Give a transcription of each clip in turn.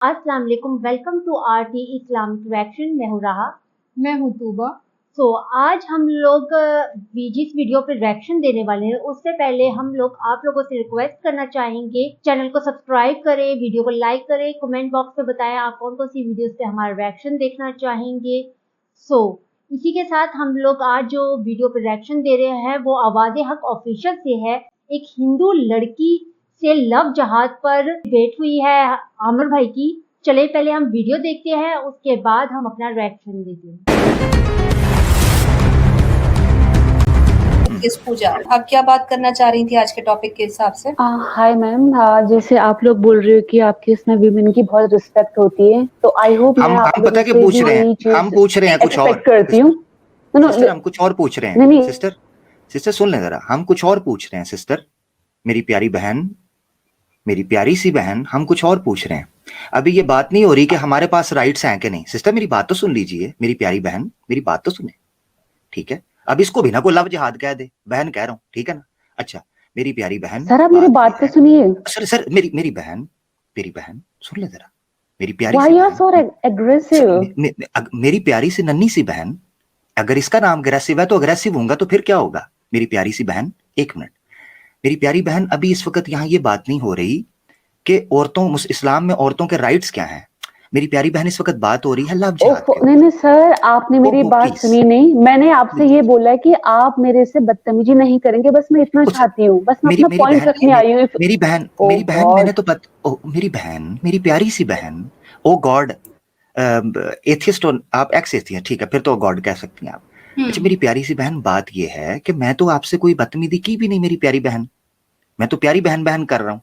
अस्सलाम वालेकुम, welcome to RT Islamic reaction. मैं हूँ राहा। मैं हूँ तूबा। आज हम लोग जिस वीडियो पर रिएक्शन देने वाले हैं उससे पहले हम लोग आप लोगों से रिक्वेस्ट करना चाहेंगे चैनल को सब्सक्राइब करें, वीडियो को लाइक करें, कमेंट बॉक्स में बताएं आप कौन कौन सी वीडियोस पे हमारा रिएक्शन देखना चाहेंगे। इसी के साथ हम लोग आज जो वीडियो पर रिएक्शन दे रहे हैं वो आवाज़े हक ऑफिशियल से है। एक हिंदू लड़की से लव जहाज पर डिबेट हुई है आमिर भाई की। चले पहले हम वीडियो देखते हैं, उसके बाद हम अपना रिएक्शन देते हैं। किस पूजा, आप क्या बात करना चाह रही थी आज के टॉपिक के हिसाब से? हाय मैम, जैसे आप लोग बोल रहे हो कि आपके इसमें वीमेन की बहुत रिस्पेक्ट होती है, तो आई होप मैं आप हम पता है कि पूछ रहे हैं, हम पूछ रहे हैं कुछ और करती हूँ। सिस्टर हम कुछ और पूछ रहे हैं। सिस्टर सुन ले जरा, हम कुछ और पूछ रहे हैं सिस्टर, मेरी प्यारी बहन, मेरी प्यारी सी बहन, हम कुछ और पूछ रहे हैं। अभी ये बात नहीं हो रही कि हमारे पास राइट्स हैं कि नहीं। सिस्टर मेरी बात तो सुन लीजिए, मेरी प्यारी बहन, मेरी बात तो सुने, ठीक है? अब इसको भी ना कोई लव जिहाद कह दे, बहन कह रहा हूँ, ठीक है ना? अच्छा मेरी प्यारी बहन, सर आप मेरी बात तो सुनिए। सर मेरी बहन सुन ले जरा, मेरी प्यारी Why you are so aggressive? मेरी प्यारी सी नन्ही सी बहन, अगर इसका नाम अग्रेसिव है तो अग्रेसिव होगा तो फिर क्या होगा? मेरी प्यारी सी बहन, एक मिनट मेरी प्यारी बहन, अभी इस वक्त यहाँ ये बात नहीं हो रही कि औरतों, इस्लाम में औरतों के राइट्स क्या हैं। मेरी प्यारी बहन, इस वक्त बात हो रही है लव जिहाद की। नहीं सर, आपने मेरी बात सुनी नहीं। मैंने आपसे ये बोला कि आप मेरे से बदतमीजी नहीं करेंगे, बस मैं इतना चाहती हूँ, बस मैं अपना पॉइंट रखने आई हूँ। मेरी बहन मैंने तो मेरी बहन, मेरी प्यारी सी बहन, ओ गॉड, एथियस्ट आप, एक्स एथियस्ट, ठीक है, फिर तो गॉड कह सकती हैं आप। अच्छा मेरी प्यारी सी बहन, बात ये है कि मैं तो आपसे कोई बदतमीजी की भी नहीं मेरी प्यारी बहन, मैं तो प्यारी बहन बहन कर रहा हूं।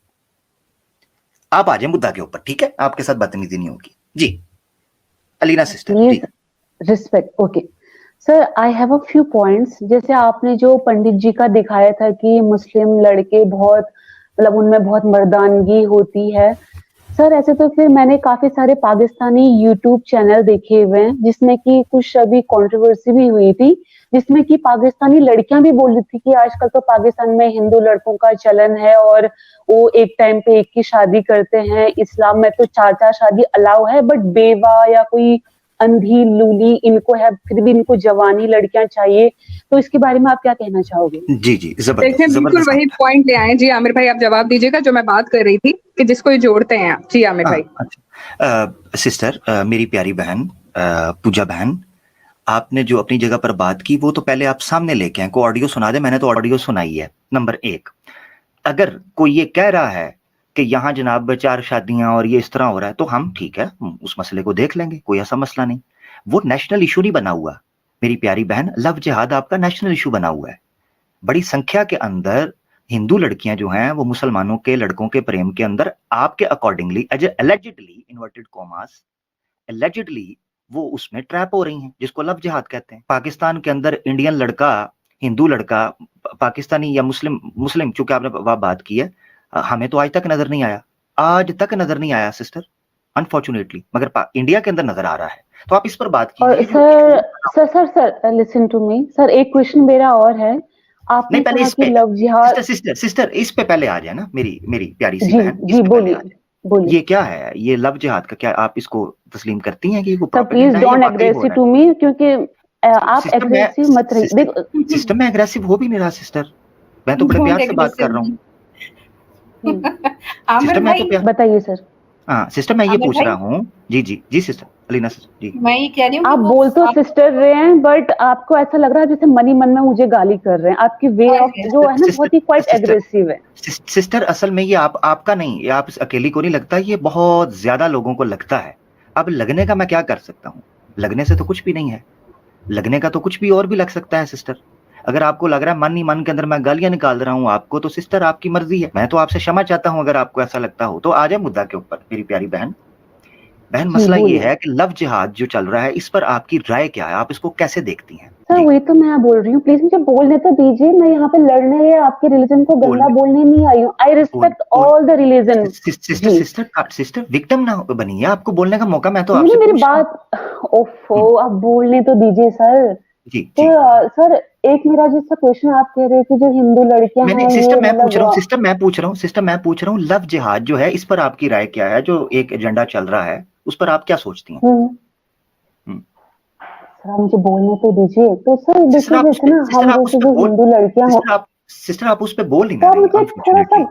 आप आ जाए मुद्दा के ऊपर, ठीक है? आपके साथ बदतमीजी नहीं होगी जी। Alina sister ji, respect. Okay sir, I have a few points. जैसे आपने जो पंडित जी का दिखाया था कि मुस्लिम लड़के बहुत, मतलब उनमें बहुत मर्दानगी होती है। सर ऐसे तो फिर मैंने काफी सारे पाकिस्तानी यूट्यूब चैनल देखे हुए हैं जिसमें कि कुछ अभी कंट्रोवर्सी भी हुई थी, जिसमें कि पाकिस्तानी लड़कियां भी बोल रही थी कि आजकल तो पाकिस्तान में हिंदू लड़कों का चलन है और वो एक टाइम पे एक की शादी करते हैं। इस्लाम में तो 4-4 शादी अलाउ है, बट बेवा या कोई अंधी लूली इनको है, फिर भी इनको जवानी लड़कियां चाहिए। तो इसके बारे में आप क्या कहना चाहोगे? जी देखिए बिल्कुल वही पॉइंट ले आए जी। आमिर भाई आप जवाब दीजिएगा जो मैं बात कर रही थी कि जिसको ये जोड़ते हैं आप। जी आमिर भाई। अच्छा सिस्टर, मेरी प्यारी बहन, पूजा बहन, आपने जो अपनी जगह पर बात की वो तो पहले आप सामने लेके आए, को ऑडियो सुना दे। मैंने तो ऑडियो सुनाई है। नंबर 1, अगर कोई ये कह रहा है कि यहाँ जनाब 4 शादियां और ये इस तरह हो रहा है, तो हम ठीक है उस मसले को देख लेंगे, कोई ऐसा मसला नहीं। वो नेशनल इशू नहीं बना हुआ मेरी प्यारी बहन, लव जिहाद आपका नेशनल इशू बना हुआ है। बड़ी संख्या के अंदर हिंदू लड़कियां जो हैं वो मुसलमानों के लड़कों के प्रेम के अंदर आपके accordingly, allegedly, inverted commas, allegedly वो उसमें ट्रैप हो रही हैं, जिसको लव जिहाद कहते हैं। पाकिस्तान के अंदर इंडियन लड़का, हिंदू लड़का, पाकिस्तानी या मुस्लिम चूंकि आपने बात की है, हमें तो आज तक नजर नहीं आया, आज तक नजर नहीं आया सिस्टर, अनफॉर्चुनेटली, मगर इंडिया के अंदर नजर आ रहा है। तो आप इस पर बात कीजिए। Sir listen to me sir, एक क्वेश्चन मेरा और है। आपने कहा कि लव जिहाद, सिस्टर इस पे पहले आ जाए ना, मेरी प्यारी सी बहन, जी बोलिए। ये क्या है, ये लव जिहाद का क्या आप इसको तस्लीम करती हैं कि वो please don't aggressive to me, क्योंकि आप एग्रेसिव मत रहिए। सिस्टर मैं एग्रेसिव हो भी नहीं रहा सिस्टर, मैं तो बड़े प्यार से बात कर रहा हूँ। आमिर भाई बताइए सर। हाँ सिस्टर मैं ये पूछ रहा हूँ। जी सिस्टर अलीना सिस्टर जी, मैं ये कह रही हूँ आप बोल तो सिस्टर रहे हैं, बट आपको ऐसा लग रहा है जैसे मन ही मन में मुझे गाली कर रहे हैं। आपकी वे ऑफ जो है ना बहुत ही क्वाइट एग्रेसिव है। सिस्टर असल में ये आपका नहीं, ये आप अकेली को नहीं लगता, ये बहुत ज्यादा लोगों को लगता है। अब लगने का मैं क्या कर सकता हूँ, लगने से तो कुछ भी नहीं है, लगने का तो कुछ भी और भी लग सकता है सिस्टर। अगर आपको लग रहा है मन ही मन के अंदर मैं गालियां निकाल रहा हूँ आपको, तो सिस्टर आपकी मर्जी है, मैं तो आपसे क्षमा चाहता हूँ अगर आपको ऐसा लगता हो। तो आ जाए मुद्दा के ऊपर मेरी प्यारी बहन। मसला ये है कि लव जिहाद जो चल रहा है, इस पर आपकी राय क्या है, आप इसको कैसे देखती हैं? सर वही तो मैं बोल रही हूँ, प्लीज मुझे बोलने तो दीजिए। मैं यहाँ पे लड़ने या आपके रिलीजन को गंदा बोलने नहीं आई हूँ। I respect all the religion. Sister victim ना बनिए, आपको बोलने का मौका मैं तो आपसे मेरी बात, ओफो, आप बोलने तो दीजिए सर। जी तो जी सर एक मेरा जैसा क्वेश्चन, आप कह रहे हैं कि जो हिंदू लड़कियां मैंने हैं सिस्टर ये मैं पूछ रहा हूँ, मतलब सिस्टर मैं पूछ रहा हूँ, सिस्टर मैं पूछ रहा हूँ, लव जिहाद जो है इस पर आपकी राय क्या है? जो एक एजेंडा चल रहा है उस पर आप क्या सोचती हैं? हम्म। सर आप मुझे बोलने तो दीजिए। तो सर सिस्टर देखिए, आप उस जैसे पे ना सिस्टर हम आप उस जैसे पे जो बोल हिंदू लड़कियां हो, सिस्टर आप उस पे बोल ही तो ना आप रही मुझे थोड़ा सा अनफॉर्चुनेटली।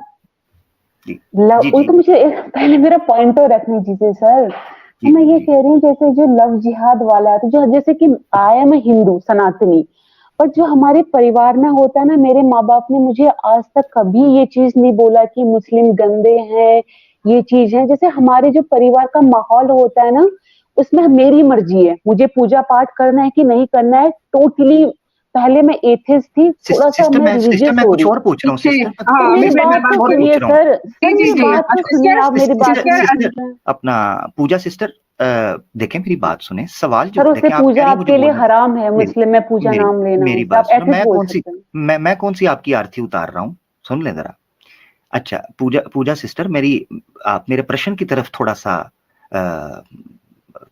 जी जी वो जी तो मुझे पहले मेरा पॉइंट तो रखने दीजिए सर। तो जी मैं ये जी कह रही हूँ, जैसे जो लव जिहाद वाला है, तो जो जैसे कि आई एम हिंदू सनातनी, पर जो हमारे परिवार में होता है ना, मेरे माँ बाप ने मुझे आज तक कभी ये चीज नहीं बोला कि मुस्लिम गंदे हैं, ये चीज है। जैसे हमारे जो परिवार का माहौल होता है ना, उसमें मेरी मर्जी है, मुझे पूजा पाठ करना है कि नहीं करना है, टोटली। पहले मैं एथिस्ट थी, थोड़ा सा सिस्टर मैं सिस्टर रिलीजियस मैं हो कुछ रही। और पूछ रहा हूँ, ठीक है। सिस्टर हाँ तो मैं मेरी अमित भाई, मैं बात कुछ तो बात और कर पूछ सुनिए रहा हूँ। सर, जी सर जी मेरी जी। बात तो सुनिए, सिस्टर आप मेरी बात सिस्टर नहीं सुन सिस्टर रहे हैं। अपना पूजा सिस्टर देखें मेरी बात सुने, सवाल जो सर उससे देखें आप कह पूजा रही हैं मुझे आपके लिए बोलने दो। हराम है, मेरी मुस्लिम में पूजा मेरी नाम लेना मेरी है, बात आप सुनो, एथिस्ट बोल सकते हैं। मैं कौन सी आपकी आरती उतार रहा हूँ, सुन ले जरा। अच्छा पूजा पूजा सिस्टर मेरी, आप मेरे प्रश्न की तरफ थोड़ा सा अ,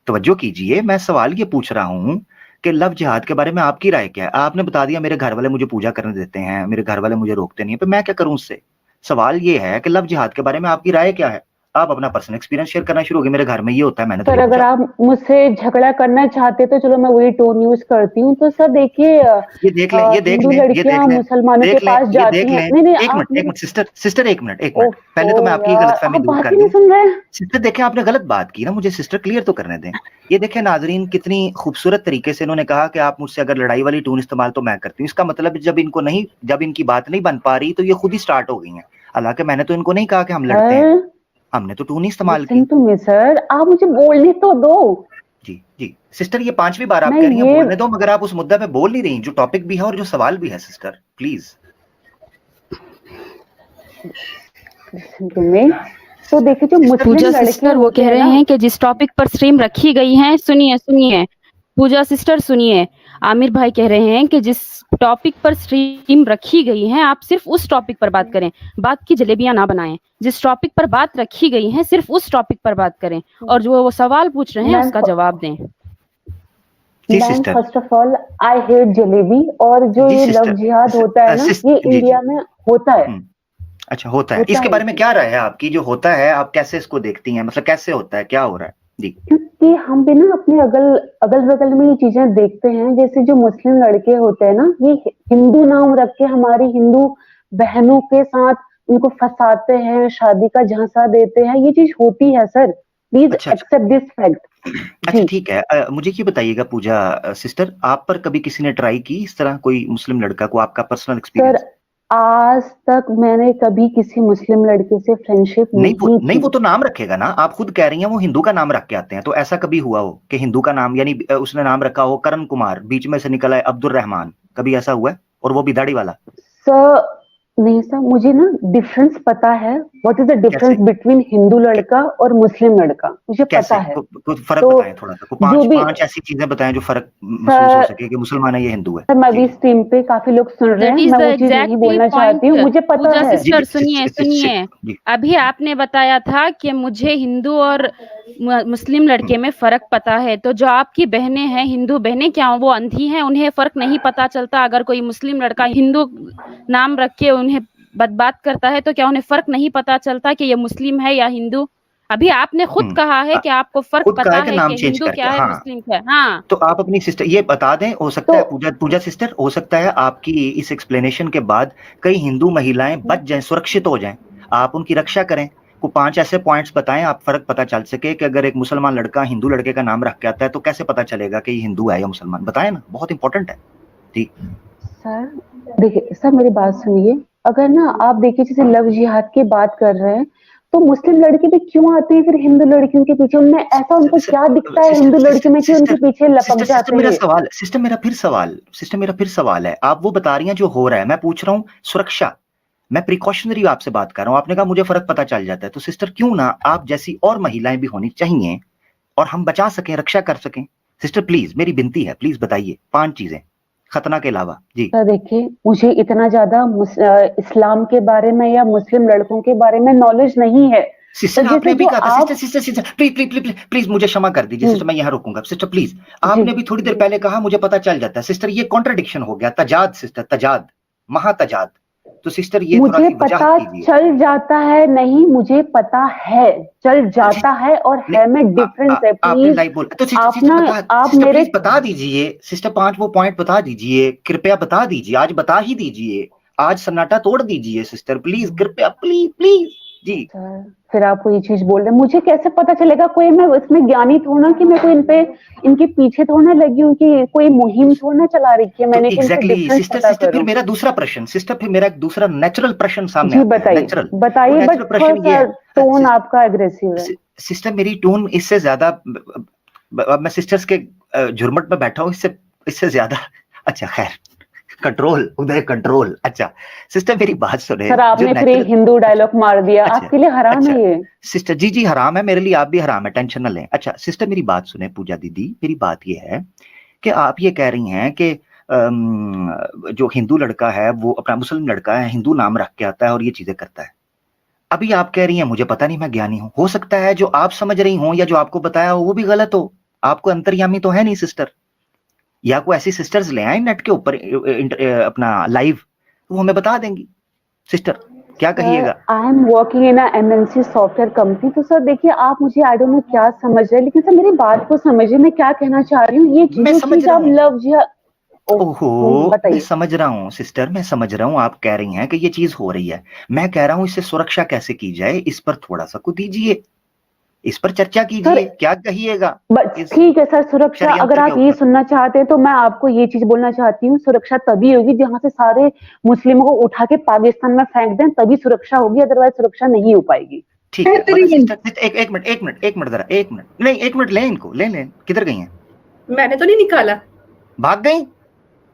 तवज्जो कीजिए। मैं सवाल ये पूछ रहा हूँ कि लव जिहाद के बारे में आपकी राय क्या है? आपने बता दिया मेरे घर वाले मुझे पूजा करने देते हैं, मेरे घर वाले मुझे रोकते नहीं है, तो मैं क्या करूं उससे? सवाल ये है कि लव जिहाद के बारे में आपकी राय क्या है? आप अपना पर्सनल एक्सपीरियंस शेयर करना शुरू हो गए, मेरे घर में ये होता है मैंने तो सर ये अगर पूछा। आप मुझसे झगड़ा करना चाहते तो चलो मैं वही टोन यूज करती हूँ। तो सर देखिए, ये देख लें, ये देख हिंदू लें, ये देख लड़कियां लें, मुसलमानों के देख लें, पास ये जाती देख हैं। लें। नहीं नहीं, एक आप मिनट एक मेरी, मिनट सिस्टर सिस्टर, एक मिनट एक मिनट, ओफो पहले तो मैं आपकी यार, गलतफहमी आप दूर बात कर ही नहीं दूं। सुन रहे हैं। सिस्टर देखें, आपने गलत बात की ना, मुझे सिस्टर क्लियर तो करने दें। ये देखें नाजरीन, कितनी खूबसूरत तरीके से इन्होंने कहा कि आप मुझसे अगर लड़ाई वाली टून इस्तेमाल तो मैं करती हूँ। इसका मतलब जब इनकी बात नहीं बन पा रही तो ये खुद ही स्टार्ट हो गई हैं। हालांकि मैंने तो इनको नहीं कहा कि हम लड़ते हैं, सर हमने तो टून ही इस्तेमाल लिसन की। टू मी सर, आप मुझे बोलने तो दो। जी जी सिस्टर, ये 5वीं बार आप मैं कह रही हैं ये बोलने दो, मगर आप उस मुद्दा पे बोल नहीं रही जो टॉपिक भी है और जो सवाल भी है। Sister please. Listen to me. तो देखिए, जो सिस्टर मुस्लिम पूजा लड़के सिस्टर वो होते कह हैं रहे ना, हैं कि जिस टॉपिक पर स्ट्रीम रखी गई है, सुनिए सुनिए पूजा सिस्टर सुनिए, आमिर भाई कह रहे हैं कि जिस टॉपिक पर स्ट्रीम रखी गई है आप सिर्फ उस टॉपिक पर बात करें, बात की जलेबियां ना बनाएं। जिस टॉपिक पर बात रखी गई है सिर्फ उस टॉपिक पर बात करें, और जो वो सवाल पूछ रहे हैं मैम उसका जवाब दें। जी ma'am sister. First of all I hate jalebi. और जो जी ये लव सिस्टर। जिहाद होता है ना, ये जी जी। इंडिया में होता है। अच्छा होता है, होता इसके है बारे में जी, क्या राय है आपकी? जो होता है आप कैसे इसको देखती हैं, मतलब कैसे होता है, क्या हो रहा है? जी क्योंकि हम भी ना अपने अगल अगल बगल में ये चीजें देखते हैं। जैसे जो मुस्लिम लड़के होते हैं ना, ये हिंदू नाम रख के हमारी हिंदू बहनों के साथ उनको फंसाते हैं, शादी का झांसा देते हैं। ये चीज होती है सर, प्लीज अच्छा अच्छा। Accept this fact. अच्छा जी ठीक है, मुझे ये बताइएगा पूजा सिस्टर, आप पर कभी किसी ने ट्राई की इस तरह, कोई मुस्लिम लड़का को? आपका पर्सनल सर, एक्सपीरियंस? आज तक मैंने कभी किसी मुस्लिम लड़के से फ्रेंडशिप नहीं नहीं, की। वो तो नाम रखेगा ना, आप खुद कह रही हैं वो हिंदू का नाम रख के आते हैं, तो ऐसा कभी हुआ हो कि हिंदू का नाम, यानी उसने नाम रखा हो करण कुमार, बीच में से निकला है अब्दुल रहमान, कभी ऐसा हुआ है? और वो भी दाढ़ी वाला? सर नहीं सर, मुझे ना डिफरेंस पता है। व्हाट इज द कैसे? डिफरेंस बिटवीन हिंदू लड़का और मुस्लिम लड़का, मुझे पता कैसे है। कुछ फर्क तो बताएं थोड़ा सा, जो पांच भी पांच ऐसी चीजें बताएं जो फर्क महसूस हो सर, सके कि मुसलमान है ये हिंदू है। मैं जी अभी स्ट्रीम पे काफी लोग सुन रहे हैं, दैट इज मैं द वो चीज नहीं एग्जैक्टली बोलना चाहती हूँ, पॉइंट। मुझे पता पूजा है। जी सिस्टर जी सुनिए सुनिए, जी। अभी आपने बताया था कि मुझे हिंदू और मुस्लिम लड़के में फर्क पता है, तो जो आपकी बहनें हैं हिंदू बहनें, क्या वो अंधी हैं? उन्हें फर्क नहीं पता चलता? अगर कोई मुस्लिम लड़का हिंदू नाम रख के उन्हें बदबात करता है तो क्या उन्हें फर्क नहीं पता चलता कि ये मुस्लिम है या हिंदू? अभी आपने खुद कहा है अ, कि आपको फर्क खुद कहा पता है कि है नाम कि चेंज हिंदू करके, क्या है हाँ। मुस्लिम क्या है। हाँ, तो आप अपनी सिस्टर ये बता दें, हो सकता तो है पूजा पूजा सिस्टर, हो सकता है आपकी इस एक्सप्लेनेशन के बाद कई हिंदू महिलाएं बच जाएं, सुरक्षित हो जाएं, आप उनकी रक्षा करें। को 5 ऐसे पॉइंट्स बताएं, आप फर्क पता चल सके कि अगर एक मुसलमान लड़का हिंदू लड़के का नाम रख के आता है तो कैसे पता चलेगा कि ये हिंदू है या मुसलमान? बताएं ना, बहुत इंपॉर्टेंट है। जी सर देखिए सर, मेरी बात सुनिए। अगर ना आप देखिए, जैसे लव जिहाद की बात कर रहे हैं, तो मुस्लिम लड़के भी क्यों आते हैं फिर हिंदू लड़कियों के पीछे? उनमें ऐसा उनको क्या दिखता है हिंदू लड़की में कि उनके पीछे लपक सिस्टर जाते मेरा हैं? सवाल, सिस्टर मेरा फिर सवाल है, आप वो बता रही हैं जो हो रहा है, मैं पूछ रहा हूँ सुरक्षा। मैं प्रिकॉशनरी आपसे बात कर रहा हूँ, आपने कहा मुझे फर्क पता चल जाता है, तो सिस्टर क्यों ना आप जैसी और महिलाएं भी होनी चाहिए और हम बचा सकें, रक्षा कर सकें। सिस्टर प्लीज, मेरी विनती है, प्लीज बताइए 5 चीजें खतना के अलावा। जी सर देखिए, मुझे इतना ज्यादा इस्लाम के बारे में या मुस्लिम लड़कों के बारे में नॉलेज नहीं है। सिस्टर तो आपने जैसे भी जो कहा था आप sister sister sister please please please please मुझे क्षमा कर दीजिए सिस्टर, मैं यहाँ रोकूंगा सिस्टर प्लीज। आपने भी थोड़ी देर पहले कहा मुझे पता चल जाता है सिस्टर, ये कॉन्ट्रडिक्शन हो गया, तजाद सिस्टर, तजाद, महातजाद। तो सिस्टर ये थोड़ा मुझे सी पता वजाहत कीजिए। चल जाता है, नहीं मुझे पता है, चल जाता है और है में डिफरेंस है। आपने प्लीज लाइव बोल तो आप सिस्टर ना बता, आप सिस्टर मेरे प्लीज बता दीजिए सिस्टर, 5 वो पॉइंट बता दीजिए, कृपया बता दीजिए, आज बता ही दीजिए, आज सन्नाटा तोड़ दीजिए सिस्टर प्लीज, कृपया प्लीज प्लीज जी। फिर आपको ये चीज बोल रहे हैं, मुझे कैसे पता चलेगा? कोई मैं इसमें ज्ञानी थोड़ा कि मैं कोई इनके पीछे थोड़ा लगी हूँ कि कोई मुहिम थोड़ा चला रखी है तो मैंने कि इनसे एग्जैक्टली डिफरेंस सिस्टर, पता सिस्टर फिर करूं। मेरा दूसरा प्रश्न, सिस्टर फिर मेरा एक दूसरा नेचुरल प्रश्न सामने जी आता है, बताइए नेचुरल। बताइए, बट नेचुरल थोड़ा प्रश्न ये सा है टोन आपका एग्रेसिव है। सिस्टर मेरी टोन इससे ज्यादा, अब मैं सिस्टर्स के झुरमट में बैठा हूँ, इससे इससे ज्यादा अच्छा खैर, कंट्रोल उदय कंट्रोल। अच्छा सिस्टर मेरी बात सुने, सर जो आपने फिर एक नेचुरल, हिंदू डायलॉग मार दिया, अच्छा आपके लिए हराम अच्छा है ये। सिस्टर जी जी हराम है मेरे लिए, आप भी हराम है, टेंशन न लें। अच्छा सिस्टर मेरी बात सुने, पूजा दीदी मेरी बात ये है कि आप ये कह रही हैं कि जो हिंदू लड़का है वो अपना मुस्लिम लड़का है, हिंदू नाम रख के आता है और ये चीजें करता है। अभी आप कह रही हैं मुझे पता नहीं, मैं ज्ञानी हूं, हो सकता है जो आप समझ रही हो या जो आपको बताया हो वो भी गलत हो, आपको अंतर्यामी तो है नहीं सिस्टर, या कोई ऐसी सिस्टर्स ले आए नेट के ऊपर अपना लाइव, तो वो हमें बता देंगी। सिस्टर क्या कहिएगा? I am working in MNC software company. तो सर देखिए, आप मुझे आई डोंट नो क्या समझ रहे हैं, लेकिन सर मेरी बात को समझिए, मैं क्या कहना चाह रही हूँ। ये मैं जो समझ चीज रहा आप हूँ, लव जिहाद, ओहो मैं बताइए। समझ रहा हूँ सिस्टर, मैं समझ रहा हूँ, आप कह रही हैं कि ये चीज हो रही है, मैं कह रहा हूँ इससे सुरक्षा कैसे की जाए, इस पर थोड़ा सा कुछ दीजिए, इस पर चर्चा सर कीजिए, क्या कहिएगा बस इस ठीक है सर, सुरक्षा अगर षड्यंत्र के आप ये ऊपर? सुनना चाहते हैं तो मैं आपको ये चीज बोलना चाहती हूँ, सुरक्षा तभी होगी जहां से सारे मुस्लिमों को उठा के पाकिस्तान में फेंक दें, तभी सुरक्षा होगी, अदरवाइज सुरक्षा नहीं हो पाएगी। ठीक है, मगर बेहतरीन। सिस्टर एक मिनट एक मिनट एक मिनट जरा, एक मिनट नहीं, एक मिनट लें इनको, ले किधर गई हैं? मैंने तो नहीं निकाला। भाग गई?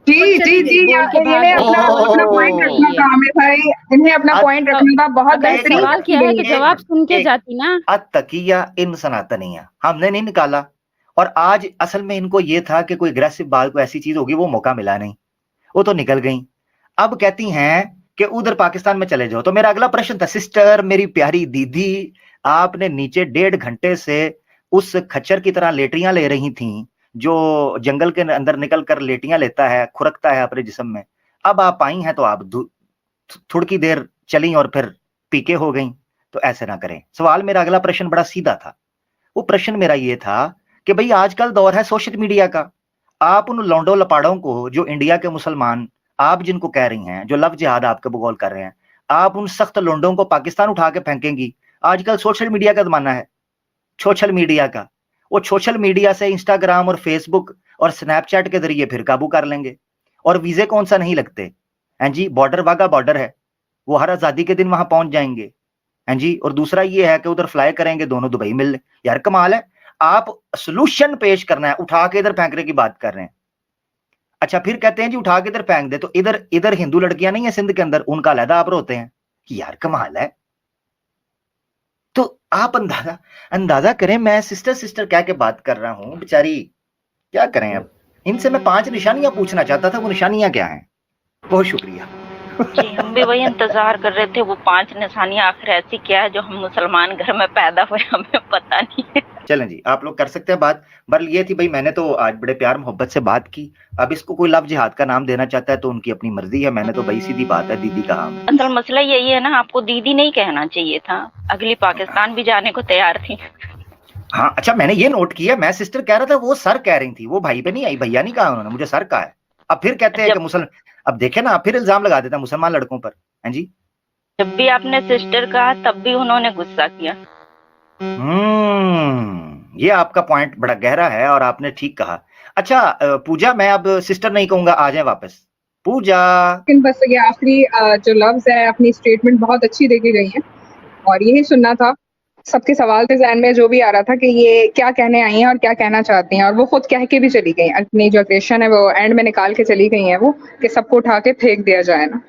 जी चली जी गई। जी बोल के भाग इन्हें गई, अपना बोल के अपना भाग पॉइंट गई रखना ये। था आमिर भाई, इन्हें अपना पॉइंट अच्छा, रखना था, बहुत अगर बेहतरीन सवाल करके किया है गई तो हैं। जवाब सुन के एक जाती ना। अतकिया इन सनातनिया हमने नहीं निकाला, और आज असल में इनको ये था कि कोई अग्रेसिव बात, को ऐसी चीज होगी, वो मौका मिला नहीं, वो तो निकल गई। अब कहती हैं कि उधर पाकिस्तान में चले जाओ। तो मेरा अगला प्रश्न था सिस्टर मेरी प्यारी दीदी, आपने नीचे 1.5 घंटे से उस खच्चर की तरह लेटियां ले रही थी जो जंगल के अंदर निकल कर लेटियां लेता है, खुरकता है अपने जिस्म में। अब आप आई हैं तो आप थोड़ी देर चली और फिर पीके हो गई, तो ऐसे ना करें। सवाल मेरा अगला प्रश्न बड़ा सीधा था, वो प्रश्न मेरा ये था कि भाई आजकल दौर है सोशल मीडिया का, आप उन लौंडो लपाड़ों को जो इंडिया के मुसलमान, आप जिनको कह रही हैं, जो लव जिहाद आपके बगौल कर रहे हैं, आप उन सख्त लोंडों को पाकिस्तान उठा के फेंकेंगी? आजकल सोशल मीडिया का जमाना है, सोशल मीडिया का, वो सोशल मीडिया से इंस्टाग्राम और फेसबुक और स्नैपचैट के जरिए फिर काबू कर लेंगे। और वीजे कौन सा नहीं लगते हैं जी, बॉर्डर वागा बॉर्डर है, वो हर आजादी के दिन वहां पहुंच जाएंगे हैं जी। और दूसरा ये है कि उधर फ्लाई करेंगे, दोनों दुबई मिल ले। यार कमाल है, आप सोल्यूशन पेश करना है, उठा के इधर फेंकने की बात कर रहे हैं। अच्छा फिर कहते हैं जी उठा के इधर फेंक दे, तो इधर इधर हिंदू लड़कियां नहीं है सिंध के अंदर, उनका अलहदा आप रोते हैं कि यार कमाल है। तो आप अंदाजा अंदाजा करें, मैं सिस्टर सिस्टर कह के बात कर रहा हूं, बेचारी क्या करें। अब इनसे मैं 5 निशानियां पूछना चाहता था, वो निशानियां क्या हैं? बहुत शुक्रिया। जी हम भी वही इंतजार कर रहे थे, वो 5 निशानियां आखिर ऐसी क्या है जो हम मुसलमान घर में पैदा हुए हमें पता नहीं है। चलें जी, आप लोग कर सकते हैं बात। बल ये थी भाई, मैंने तो आज बड़े प्यार मोहब्बत से बात की, अब इसको कोई लव जिहाद का नाम देना चाहता है तो उनकी अपनी मर्जी है, मैंने तो भाई सीधी बात है दीदी कहा। असल मसला यही है ना, आपको दीदी नहीं कहना चाहिए था, अगली पाकिस्तान भी जाने को तैयार थी। हाँ अच्छा, मैंने ये नोट किया, मैं सिस्टर कह रहा था, वो सर कह रही थी, वो भाई पे नहीं आई, भैया नहीं कहा उन्होंने, मुझे सर कहा है। अब फिर कहते हैं कि मुसलमान, अब देखे ना, फिर इल्जाम लगा देता मुसलमान लड़कों पर, हैं जी। जब भी आपने सिस्टर कहा तब भी उन्होंने गुस्सा किया। ये आपका पॉइंट बड़ा गहरा है और आपने ठीक कहा। अच्छा पूजा, मैं अब सिस्टर नहीं कहूंगा, आ जाए वापस पूजा। लेकिन बस ये आखिरी जो लफ्ज है, अपनी स्टेटमेंट बहुत अच्छी देके गई हैं और यही सुनना था। सबके सवाल थे जहन में, जो भी आ रहा था कि ये क्या कहने आई हैं और क्या कहना चाहती हैं, और वो खुद कह के भी चली गई। अपनी जो क्वेश्चन है वो एंड में निकाल के चली गई हैं, वो कि सबको उठा के फेंक दिया जाए ना,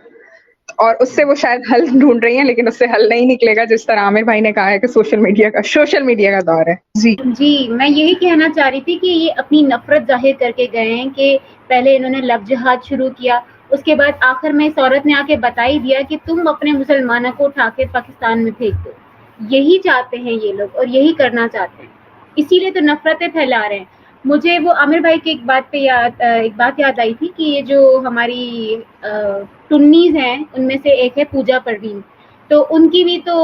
और उससे वो शायद हल ढूंढ रही हैं, लेकिन उससे हल नहीं निकलेगा, जिस तरह आमिर भाई ने कहा है कि सोशल मीडिया का दौर है। जी मैं यही कहना चाह रही थी कि ये अपनी नफरत जाहिर करके गए हैं कि पहले इन्होंने लव जिहाद शुरू किया, उसके बाद आखिर में इस औरत ने आके बता ही दिया कि तुम अपने मुसलमानों को उठा के पाकिस्तान में फेंक दो। यही चाहते हैं ये लोग और यही करना चाहते हैं, इसीलिए तो नफरतें फैला रहे हैं। मुझे वो आमिर भाई की एक बात याद आई थी कि ये जो हमारी टुन्नीज हैं उनमें से एक है पूजा परवीन, तो उनकी भी तो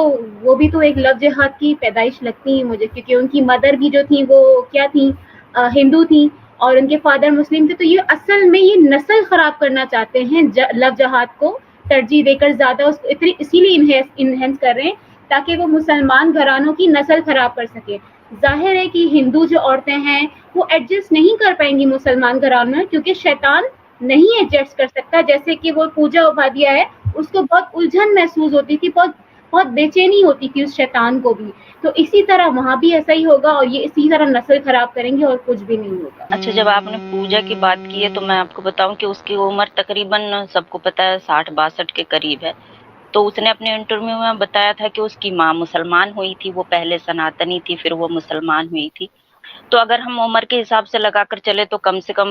वो भी तो एक लव जिहाद की पैदाइश लगती है मुझे, क्योंकि उनकी मदर भी जो थी वो क्या थी, हिंदू थी और उनके फादर मुस्लिम थे। तो ये असल में ये नस्ल खराब करना चाहते हैं, लव जिहाद को तरजीह देकर ज्यादा उसको इतनी इसीलिए इनहेंस कर रहे हैं ताकि वो मुसलमान घरानों की नस्ल खराब कर सके। जाहिर है कि हिंदू जो औरतें हैं वो एडजस्ट नहीं कर पाएंगी मुसलमान घरानों में, क्योंकि शैतान नहीं एडजस्ट कर सकता। जैसे कि वो पूजा उपाध्याय है, उसको बहुत उलझन महसूस होती थी, बहुत बहुत बेचैनी होती थी उस शैतान को भी। तो इसी तरह वहां भी ऐसा ही होगा और ये इसी तरह नस्ल खराब करेंगे और कुछ भी नहीं होगा। अच्छा, जब आपने पूजा की बात की है तो मैं आपको बताऊं कि उसकी उम्र तकरीबन सबको पता है 60-62 के करीब है। तो उसने अपने इंटरव्यू में बताया था कि उसकी माँ मुसलमान हुई थी, वो पहले सनातनी थी फिर वो मुसलमान हुई थी। तो अगर हम उम्र के हिसाब से लगाकर चले तो कम से कम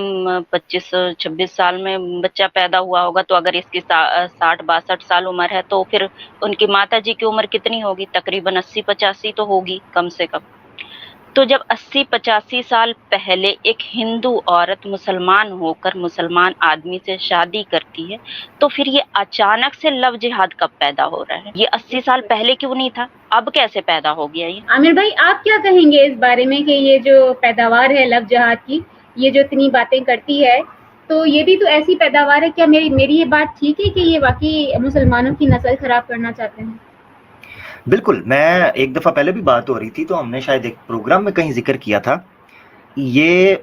25-26 साल में बच्चा पैदा हुआ होगा। तो अगर इसकी 60-62 साल उम्र है तो फिर उनकी माता जी की उम्र कितनी होगी? तकरीबन 80-85 तो होगी कम से कम। तो जब 80-85 साल पहले एक हिंदू औरत मुसलमान होकर मुसलमान आदमी से शादी करती है, तो फिर ये अचानक से लव जिहाद कब पैदा हो रहा है? ये 80 साल पहले क्यों नहीं था? अब कैसे पैदा हो गया ये? आमिर भाई, आप क्या कहेंगे इस बारे में कि ये जो पैदावार है लव जिहाद की, ये जो इतनी बातें करती है, तो ये भी तो ऐसी पैदावार है? क्या मेरी ये बात ठीक है कि ये वाकई मुसलमानों की नस्ल खराब करना चाहते हैं? बिल्कुल, मैं एक दफा पहले भी बात हो रही थी तो हमने शायद एक प्रोग्राम में कहीं जिक्र किया था, ये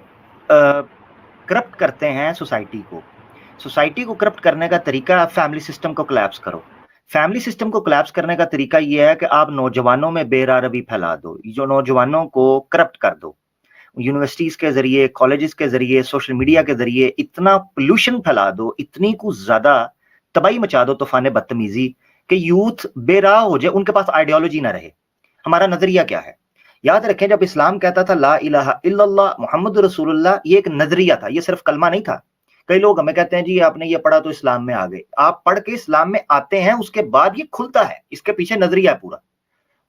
करप्ट करते हैं सोसाइटी को करप्ट करने का तरीका, फैमिली सिस्टम को कोलैप्स करो। फैमिली सिस्टम को कोलैप्स करने का तरीका ये है कि आप नौजवानों में बेरारवी फैला दो, जो नौजवानों को करप्ट कर दो। यूनिवर्सिटीज के जरिए, कॉलेजेस के जरिए, सोशल मीडिया के जरिए इतना पोल्यूशन फैला दो, इतनी कुछ ज्यादा तबाही मचा दो, तूफान बदतमीजी, कि यूथ बेराह हो जाए, उनके पास आइडियोलॉजी ना रहे। हमारा नजरिया क्या है? याद रखें, जब इस्लाम कहता था ला इलाहा इल्लल्लाह मुहम्मद रसूलुल्लाह, ये एक नजरिया था, ये सिर्फ कलमा नहीं था। कई लोग हमें कहते हैं जी आपने ये पढ़ा तो इस्लाम में आ गए। आप पढ़ के इस्लाम में आते हैं, उसके बाद ये खुलता है, इसके पीछे नजरिया है पूरा।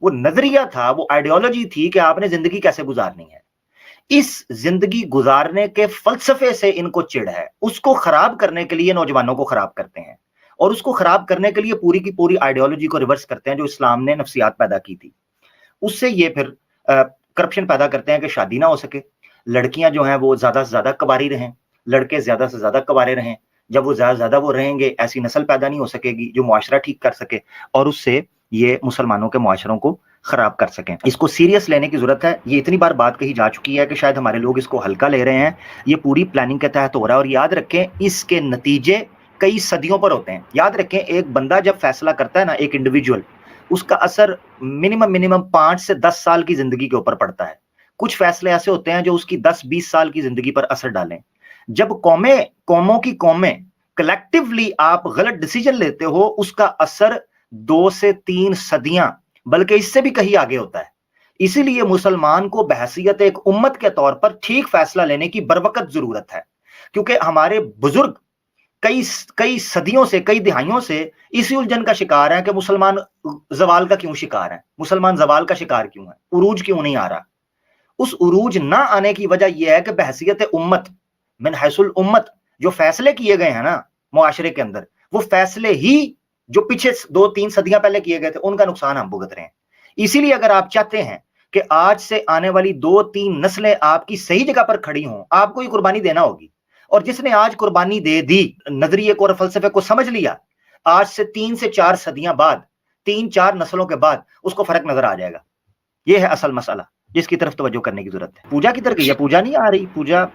वो नजरिया था, वो आइडियोलॉजी थी कि आपने जिंदगी कैसे गुजारनी है। इस जिंदगी गुजारने के फलसफे से इनको चिढ़ है, उसको खराब करने के लिए नौजवानों को खराब करते हैं और उसको खराब करने के लिए पूरी की पूरी आइडियोलॉजी को रिवर्स करते हैं जो इस्लाम ने नफ्सियात पैदा की थी। उससे ये फिर करप्शन पैदा करते हैं कि शादी ना हो सके, लड़कियां जो हैं वो ज्यादा से ज्यादा कवारी रहें, लड़के ज्यादा से ज्यादा कवारे रहें। जब वो ज्यादा ज्यादा वो रहेंगे, ऐसी नस्ल पैदा नहीं हो सकेगी जो मुआशरा ठीक कर सके और उससे ये मुसलमानों के मुआशरों को खराब कर सकें। इसको सीरियस लेने की जरूरत है। ये इतनी बार बात कही जा चुकी है कि शायद हमारे लोग इसको हल्का ले रहे हैं। ये पूरी प्लानिंग के तहत हो रहा है और याद रखें इसके नतीजे कई सदियों पर होते हैं। याद रखें, एक बंदा जब फैसला करता है ना, एक इंडिविजुअल, उसका असर मिनिमम 5 से 10 साल की जिंदगी के ऊपर पड़ता है। कुछ फैसले ऐसे होते हैं जो उसकी 10-20 साल की जिंदगी पर असर डालें। जब कौमों की कौमें कलेक्टिवली आप गलत डिसीजन लेते हो, उसका असर 2 से 3 सदियां बल्कि इससे भी कहीं आगे होता है। इसीलिए मुसलमान को बहैसियत एक उम्मत के तौर पर ठीक फैसला लेने की बरवकत जरूरत है, क्योंकि हमारे बुजुर्ग कई सदियों से, कई दिहाइयों से इसी उलझन का शिकार है कि मुसलमान जवाल का क्यों शिकार है, मुसलमान जवाल का शिकार क्यों है, उरूज क्यों नहीं आ रहा। उस उरूज ना आने की वजह यह है कि बहसियत उम्मत, मिन हैसुल उम्मत, जो फैसले किए गए हैं ना मुआशरे के अंदर, वो फैसले ही जो पीछे 2-3 सदियां पहले किए गए थे, उनका नुकसान हम भुगत रहे हैं। इसीलिए अगर आप चाहते हैं कि आज से आने वाली 2-3 नस्लें आपकी सही जगह पर खड़ी हों, आपको ये कुर्बानी देना होगी। और जिसने आज कुर्बानी दे दी, नजरिए को और फलसफे को समझ लिया, आज से 3 से 4 सदियां बाद, 3-4 नस्लों के बाद उसको फर्क नजर आ जाएगा। यह है असल मसला जिसकी तरफ तवज्जो करने की जरूरत है। पूजा की तरफ गई, पूजा नहीं आ रही, पूजा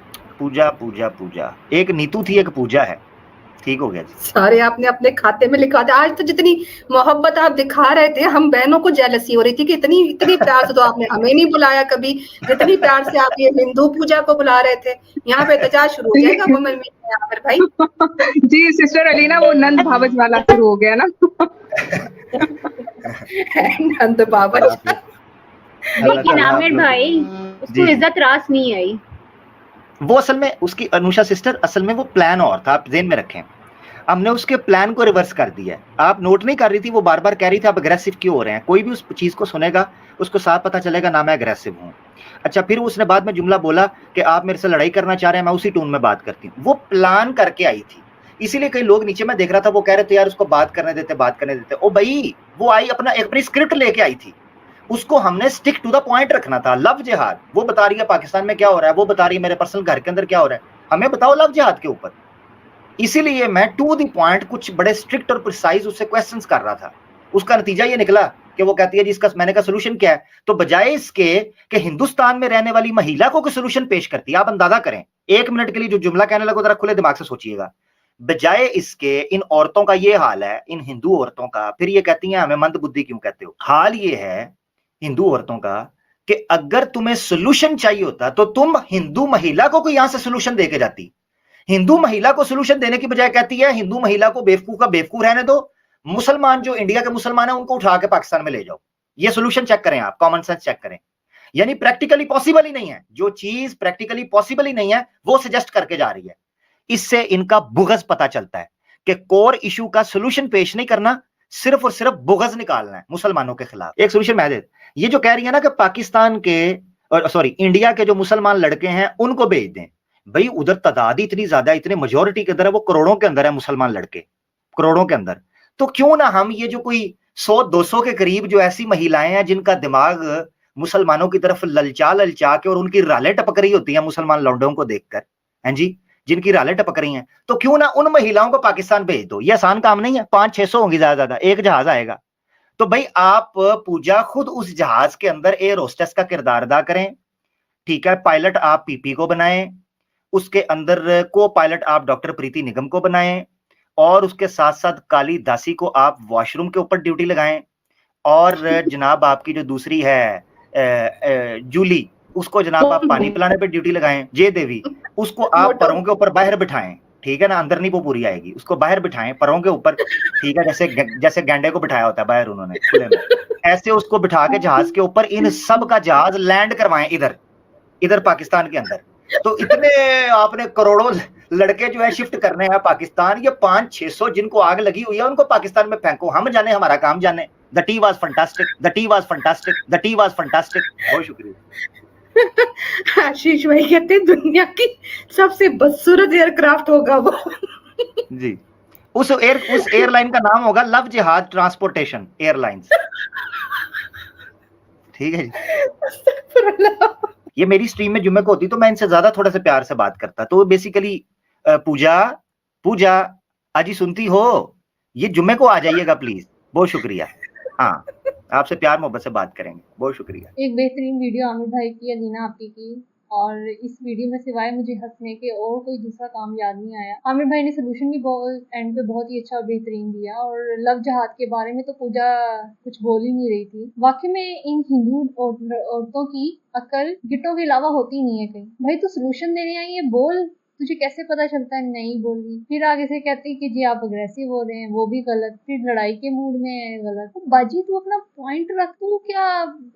एक नीतू थी, एक पूजा है। ठीक हो गया जी। सारे आपने अपने खाते में लिखा था। आज तो जितनी मोहब्बत आप दिखा रहे थे, हम बहनों को जेलसी हो रही थी कि इतनी प्यार से तो आपने हमें नहीं बुलाया कभी, जितनी प्यार से आप ये हिंदू पूजा को बुला रहे थे। यहाँ पे एहतजाज शुरू हो जाएगा वुमेन में आमिर भाई। जी सिस्टर अलीना, वो नंद भावज वाला शुरू हो गया ना। नंद भावज। लेकिन आमिर भाई, उसको इज्जत रास नहीं आई। वो असल में उसकी अनुषा सिस्टर, असल में वो प्लान और था, आप ज़हन में रखें। हमने उसके प्लान को रिवर्स कर दिया है। आप नोट नहीं कर रही थी, वो बार बार कह रही थी आप अग्रेसिव क्यों हो रहे हैं। कोई भी उस चीज को सुनेगा उसको साफ पता चलेगा ना मैं अग्रेसिव हूं। अच्छा, फिर उसने बाद में जुमला बोला कि आप मेरे से लड़ाई करना चाह रहे हैं, मैं उसी टोन में बात करती हूँ। वो प्लान करके आई थी, इसीलिए कई लोग नीचे मैं देख रहा था वो कह रहे थे यार उसको बात करने देते। ओ भाई, वो आई अपनी स्क्रिप्ट लेके आई थी, उसको हमने स्टिक टू द पॉइंट रखना था। लव जिहाद, वो बता रही है पाकिस्तान में क्या हो रहा है, वो बता रही है मेरे पर्सनल घर के अंदर क्या हो रहा है, हमें बताओ लव जिहाद के ऊपर। इसीलिए मैं टू द पॉइंट कुछ बड़े स्ट्रिक्ट और प्रिसाइज उससे क्वेश्चंस कर रहा था। उसका नतीजा ये निकला कि वो कहती है जी इसका मैंने कहा सोल्यूशन क्या है, तो बजाय इसके कि हिंदुस्तान में रहने वाली महिला को कोई सोल्यूशन पेश करती है, आप अंदाजा करें 1 मिनट के लिए जो जुमला कहने लगो जरा खुले दिमाग से सोचिएगा, बजाय इसके इन औरतों का ये हाल है, इन हिंदू औरतों का, फिर ये कहती हैं हमें मंद बुद्धि क्यों कहते हो। हाल ये है हिंदू औरतों का कि अगर तुम्हें सोल्यूशन चाहिए होता तो तुम हिंदू महिला को कोई यहां से सोल्यूशन देके जाती। हिंदू महिला को सोल्यूशन देने की बजाय कहती है हिंदू महिला को बेवकूफ का बेवकूफ रहने दो, मुसलमान जो इंडिया के मुसलमान है उनको उठा के पाकिस्तान में ले जाओ। ये सोल्यूशन चेक करें, आप कॉमन सेंस चेक करें। यानी प्रैक्टिकली पॉसिबल ही नहीं है, जो चीज प्रैक्टिकली पॉसिबल ही नहीं है वो सजेस्ट करके जा रही है। इससे इनका बुग़्ज़ पता चलता है कि कोर इशू का सोल्यूशन पेश नहीं करना, सिर्फ और सिर्फ बुग़्ज़ निकालना है मुसलमानों के खिलाफ। एक सोल्यूशन मैं दे, ये जो कह रही है ना कि पाकिस्तान के सॉरी इंडिया के जो मुसलमान लड़के हैं उनको भेज दें, भाई उधर तादाद ही इतनी ज्यादा, इतने मेजोरिटी के अंदर है, वो करोड़ों के अंदर है मुसलमान लड़के, करोड़ों के अंदर। तो क्यों ना हम ये जो कोई 100-200 के करीब जो ऐसी महिलाएं हैं जिनका दिमाग मुसलमानों की तरफ ललचा के और उनकी रालें टपक रही होती हैं मुसलमान लौंडों को देखकर, हैं जी, जिनकी रालें टपक रही हैं, तो क्यों ना उन महिलाओं को पाकिस्तान भेज दो। ये आसान काम नहीं है, 500-600 होंगी ज्यादा, एक जहाज आएगा। तो भाई आप पूजा खुद उस जहाज के अंदर एयर होस्टेस का किरदार अदा करें, ठीक है। पायलट आप पीपी को बनाएं, उसके अंदर को पायलट आप डॉक्टर प्रीति निगम को बनाएं, और उसके साथ साथ काली दासी को आप वॉशरूम के ऊपर ड्यूटी लगाएं, और जनाब आपकी जो दूसरी है जूली, उसको जनाब आप पानी पिलाने पे ड्यूटी लगाएं। जय देवी, उसको आप परों के ऊपर बाहर बिठाएं, ठीक है ना, अंदर नहीं वो पूरी आएगी, उसको बाहर बिठाएं परों के ऊपर, ठीक है, जैसे गैंडे को बिठाया होता है बाहर उन्होंने खुले में, ऐसे उसको बिठा के जहाज के ऊपर इन सब का जहाज लैंड करवाएं इधर पाकिस्तान के अंदर। तो इतने आपने करोड़ों लड़के जो है शिफ्ट करने हैं पाकिस्तान, ये 500-600 जिनको आग लगी हुई है उनको पाकिस्तान में फेंको, हम जाने हमारा काम जाने। The tea was fantastic, the tea was fantastic, the tea was fantastic. बहुत शुक्रिया। आशीष भाई कहते हैं दुनिया की सबसे बदसूरत एयरक्राफ्ट होगा वो जी, उस एयरलाइन का नाम होगा लव जिहाद ट्रांसपोर्टेशन एयरलाइंस, ठीक है जी। ये मेरी स्ट्रीम में जुम्मे को होती तो मैं इनसे ज्यादा थोड़ा सा प्यार से बात करता। तो बेसिकली पूजा आज ही सुनती हो, ये जुम्मे को आ जाइएगा प्लीज। बहुत शुक्रिया। हाँ, आपसे प्यार मोहब्बत से बात करेंगे। बहुत शुक्रिया। एक बेहतरीन वीडियो आमिर भाई की, अलीना आपकी की, और इस वीडियो में सिवाय मुझे हंसने के और कोई दूसरा काम याद नहीं आया। आमिर भाई ने सोल्यूशन भी बहुत एंड पे बहुत ही अच्छा और बेहतरीन दिया, और लव जहाद के बारे में तो पूजा कुछ बोल ही नहीं रही थी। वाकई में इन हिंदू औरतों की अकल गिट्टों के अलावा होती नहीं है कहीं। भाई तू सोल्यूशन देने आई है, बोल, तुझे कैसे पता चलता है नहीं बोल रही। फिर आगे से कहती कि जी आप अग्रेसिव हो रहे हैं, वो भी गलत, फिर लड़ाई के मूड में है, गलत। तो बाजी तू अपना पॉइंट रख, तू क्या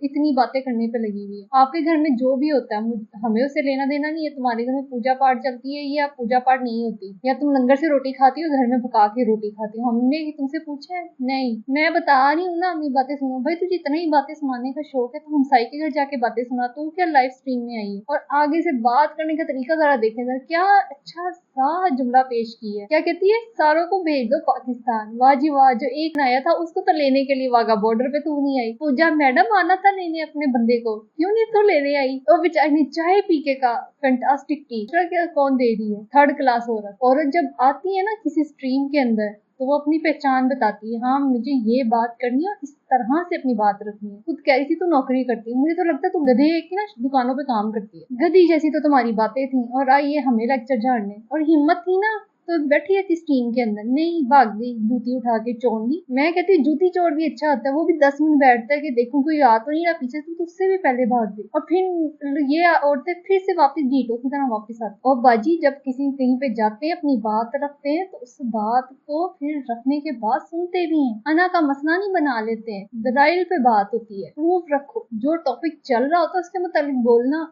इतनी बातें करने पे लगी हुई है। आपके घर में जो भी होता है हमें उससे लेना देना नहीं है। तुम्हारे घर में पूजा पाठ चलती है या पूजा पाठ नहीं होती, या तुम लंगर से रोटी खाती हो, घर में पका के रोटी खाती हो, हमने तुमसे पूछा है? नहीं। मैं बता रही हूँ ना, अपनी बातें सुनो। भाई तुझे इतना ही बातें सुनाने का शौक है तो हमसाई के घर जाके बातें सुना, तू क्या लाइव स्ट्रीम में आई है। और आगे से बात करने का तरीका जरा देखें जरा, क्या अच्छा सा जुमला पेश की है। क्या कहती है? सारों को भेज दो पाकिस्तान। वाह जी वाह, जो एक आया था उसको तो लेने के लिए वाघा बॉर्डर पे तू नहीं आई। पूजा मैडम आना था लेने अपने बंदे को, क्यों नहीं तो लेने आई? तो बेचारी ने चाय पी के का फैंटास्टिक टी क्या कौन दे रही है? 3rd क्लास औरत जब आती है ना किसी स्ट्रीम के अंदर तो वो अपनी पहचान बताती है, हाँ मुझे ये बात करनी है और इस तरह से अपनी बात रखनी है। खुद कह रही थी तू नौकरी करती है, मुझे तो लगता है तू गधे की ना दुकानों पे काम करती है। गधी जैसी तो तुम्हारी बातें थी, और आई है हमें लेक्चर झाड़ने। और हिम्मत थी ना तो बैठी है स्टीम के अंदर, नहीं भाग गई, जूती उठा के चोड़ ली। मैं कहती हूँ जूती चोड़ भी अच्छा होता है, वो भी 10 मिनट बैठता है कि देखूं कोई आ तो नहीं रहा पीछे से, तो उससे भी पहले भाग गई। और फिर ये औरतें फिर से वापस डीटो की तरह वापस आती। और बाजी जब किसी कहीं पे जाते हैं अपनी बात रखते हैं तो उस बात को फिर रखने के बाद सुनते भी हैं, अना का मसला नहीं बना लेते हैं। दलाइल पे बात होती है, प्रूफ रखो, जो टॉपिक चल रहा होता है उसके मुताबिक बोलना।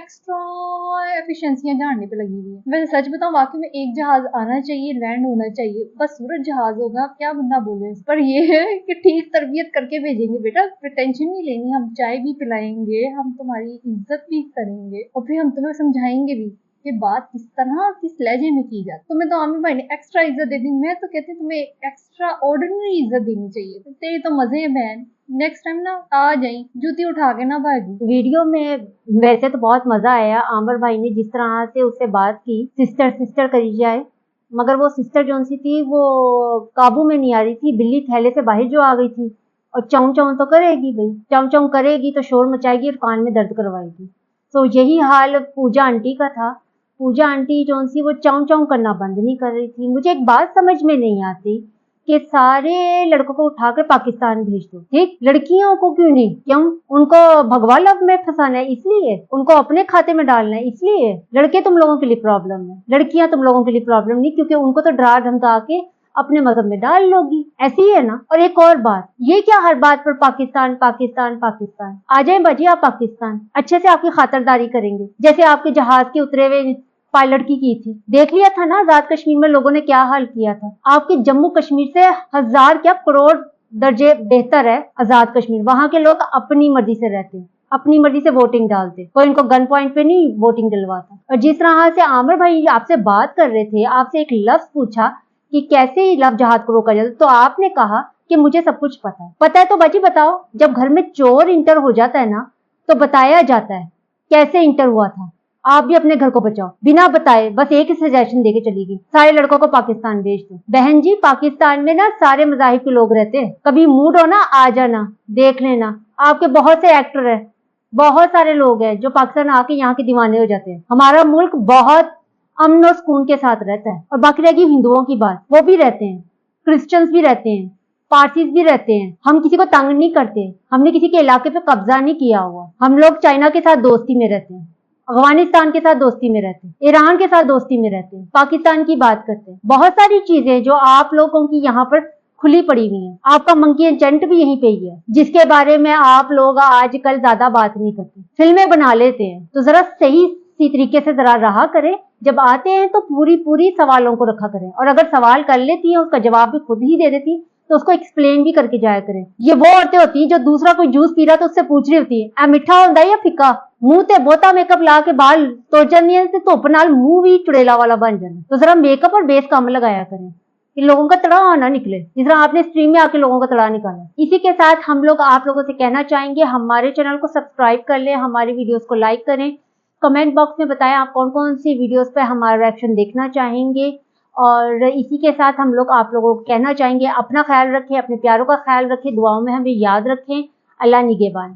एक्स्ट्रा एफिशिएंसियां झाड़ने पे लगी हुई है। वैसे सच बताऊं वाकई में एक जहाज आना चाहिए, लैंड होना चाहिए, बस सूरज जहाज होगा, क्या बंदा बोले। पर ये है कि ठीक तरबियत करके भेजेंगे बेटा, टेंशन नहीं लेनी, हम चाय भी पिलाएंगे, हम तुम्हारी इज्जत भी करेंगे और फिर हम तुम्हें समझाएंगे भी कि बात किस तरह किस लहजे में की जाती। तुम्हें तो आमिर भाई ने एक्स्ट्रा इज्जत दे दी, मैं तो कहती तुम्हें एक्स्ट्रा ऑर्डिनरी इज्जत देनी चाहिए। तेरी तो मजे है बहन, नेक्स्ट टाइम ना आ जाई, जूती उठा के ना भागी। वीडियो में वैसे तो बहुत मजा आया, आमिर भाई ने जिस तरह से उससे बात की, सिस्टर सिस्टर करी जाए, मगर वो सिस्टर जो सी थी वो काबू में नहीं आ रही थी, बिल्ली थैले से बाहर जो आ गई थी। और चाऊ चाऊ तो करेगी भाई, चाऊ चाऊ करेगी तो शोर मचाएगी और कान में दर्द करवाएगी। तो यही हाल पूजा आंटी का था। पूजा आंटी जो सी वो चाऊ चाऊ करना बंद नहीं कर रही थी। मुझे एक बात समझ में नहीं आती कि सारे लड़कों को उठाकर पाकिस्तान भेज दो, ठीक, लड़कियों को क्यों नहीं? क्यों? उनको भगवा लव में फंसाना है इसलिए? उनको अपने खाते में डालना है इसलिए? लड़के तुम लोगों के लिए प्रॉब्लम है, लड़कियां तुम लोगों के लिए प्रॉब्लम नहीं, क्योंकि उनको तो डरा धमका के अपने मजहब में डाल लोगी, ऐसी है ना। और एक और बात, ये क्या हर बात पर पाकिस्तान पाकिस्तान पाकिस्तान? आ जाए बाजी आप पाकिस्तान, अच्छे से आपकी खातिरदारी करेंगे, जैसे आपके जहाज के उतरे हुए पायलट की थी। देख लिया था ना आजाद कश्मीर में लोगों ने क्या हाल किया था। आपके जम्मू कश्मीर से 1000 क्या करोड़ दर्जे बेहतर है आजाद कश्मीर। वहां के लोग अपनी मर्जी से रहते हैं, अपनी मर्जी से वोटिंग डालते, कोई इनको गन पॉइंट पे नहीं वोटिंग दिलवाता। और जिस तरह से आमिर भाई आपसे बात कर रहे थे, आपसे एक लफ्ज पूछा कि कैसे लव जहाज को रोका जाए, तो आपने कहा कि मुझे सब कुछ पता है। पता है तो बाजी बताओ, जब घर में चोर इंटर हो जाता है ना तो बताया जाता है कैसे इंटर हुआ था। आप भी अपने घर को बचाओ, बिना बताए बस एक ही सजेशन देके चली गई, सारे लड़कों को पाकिस्तान भेज दो। बहन जी, पाकिस्तान में ना सारे मजाहिब के लोग रहते हैं, कभी मूड हो ना आ जाना, देख लेना। आपके बहुत से एक्टर है, बहुत सारे लोग हैं जो पाकिस्तान आके यहाँ के दीवाने हो जाते हैं। हमारा मुल्क बहुत अमन और सुकून के साथ रहता है। और बाकी रहेगी हिंदुओं की बात, वो भी रहते हैं, क्रिश्चियंस भी रहते हैं, पारसीज भी रहते हैं। हम किसी को तंग नहीं करते, हमने किसी के इलाके पे कब्जा नहीं किया हुआ। हम लोग चाइना के साथ दोस्ती में रहते हैं, अफगानिस्तान के साथ दोस्ती में रहते हैं, ईरान के साथ दोस्ती में रहते हैं, पाकिस्तान की बात करते हैं। बहुत सारी चीजें जो आप लोगों की यहाँ पर खुली पड़ी हुई है। आपका मंकी एजेंट भी यहीं पे ही है, जिसके बारे में आप लोग आजकल ज्यादा बात नहीं करते, फिल्में बना लेते हैं। तो जरा सही तरीके से जरा रहा करें, जब आते हैं तो पूरी सवालों को रखा करें, और अगर सवाल कर लेती है उसका जवाब भी खुद ही दे देती तो उसको एक्सप्लेन भी करके जाया करें। ये वो औरतें होती है जो दूसरा कोई जूस पी रहा तो उससे पूछ रही होती है मीठा होता है या फिक्का, मुंह ते बोता मेकअप ला के बाल तोड़ जानी ते धुप नाल मुंह भी चुड़ेला वाला बन जाना। तो जरा मेकअप और बेस कम लगाया करें कि लोगों का तड़ाव ना निकले, जिस तरह आपने स्ट्रीम में आके लोगों का तड़ाव निकाला। इसी के साथ हम लोग आप लोगों से कहना चाहेंगे, हमारे चैनल को सब्सक्राइब कर ले, हमारी वीडियोस को लाइक करें, कमेंट बॉक्स में बताएं आप कौन कौन सी वीडियोस पे हमारा रिएक्शन देखना चाहेंगे। और इसी के साथ हम लोग आप लोगों को कहना चाहेंगे, अपना ख्याल रखें, अपने प्यारों का ख्याल रखें, दुआओं में हमें याद रखें। अल्लाह निगहबान।